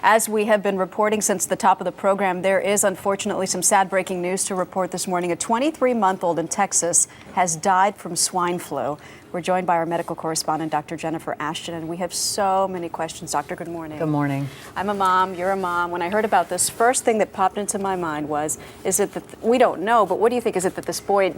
As we have been reporting since the top of the program, there is unfortunately some sad breaking news to report this morning. A 23-month-old in Texas has died from swine flu. We're joined by our medical correspondent, Dr. Jennifer Ashton, and we have so many questions. Doctor, good morning. Good morning. I'm a mom, you're a mom. When I heard about this, first thing that popped into my mind was, is it that, we don't know, but what do you think? Is it that this boy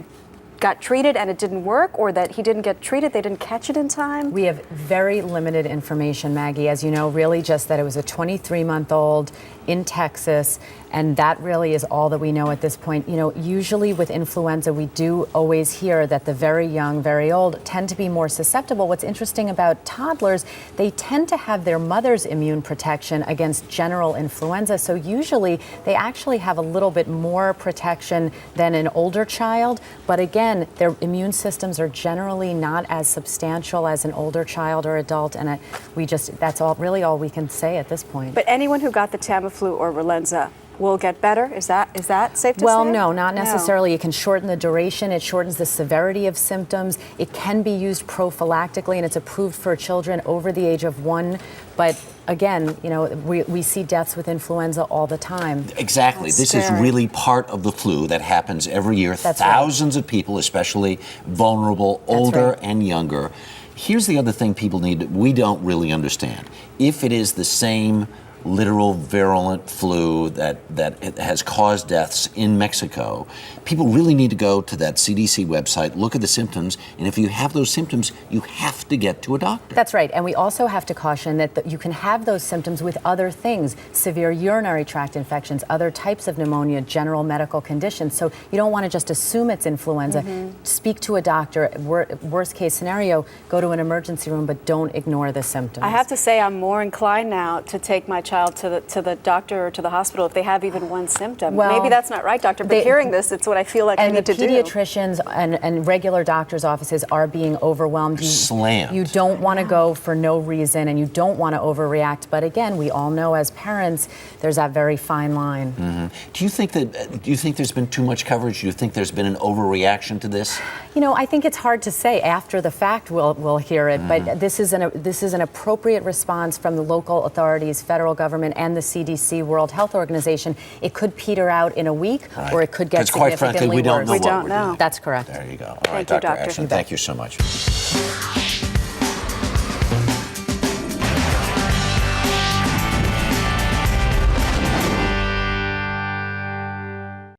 got treated and it didn't work, or that he didn't get treated, they didn't catch it in time? We have very limited information, Maggie. As you know, really just that it was a 23-month-old in Texas, and that really is all that we know at this point. You know, usually with influenza, we do always hear that the very young, very old tend to be more susceptible. What's interesting about toddlers, they tend to have their mother's immune protection against general influenza, so usually they actually have a little bit more protection than an older child, but again, their immune systems are generally not as substantial as an older child or adult, and that's really all we can say at this point. But anyone who got the Tamiflu or Relenza will get better? Is that safe to say? Well, no, not necessarily. It can shorten the duration. It shortens the severity of symptoms. It can be used prophylactically, and it's approved for children over the age of 1. But again, you know, we see deaths with influenza all the time. Exactly. That's this scary. is really part of the flu that happens every year. That's Thousands of people, especially vulnerable, older right. and younger. Here's the other thing we don't really understand. If it is the same literal virulent flu that has caused deaths in Mexico, people really need to go to that CDC website, look at the symptoms, and if you have those symptoms, you have to get to a doctor. That's right, and we also have to caution that you can have those symptoms with other things, severe urinary tract infections, other types of pneumonia, general medical conditions, so you don't want to just assume it's influenza. Speak to a doctor. Worst case scenario, go to an emergency room, but don't ignore the symptoms. I have to say I'm more inclined now to take my child to the doctor or to the hospital if they have even one symptom. Well, maybe that's not right, doctor, but hearing this, it's what I feel like I need to do. And the pediatricians and regular doctors' offices are being overwhelmed. Slammed. You don't want to go for no reason, and you don't want to overreact. But again, we all know as parents, there's that very fine line. Do you think there's been too much coverage? Do you think there's been an overreaction to this? You know, I think it's hard to say. After the fact, we'll hear it. But this is an appropriate response from the local authorities, federal government, and the CDC, World Health Organization. It could peter out in a week, or it could get significantly quite frankly, we don't know worse. what we're doing. Know. That's correct. There you go. All Thank right, you, Dr. doctor. Ashton, thank you so much.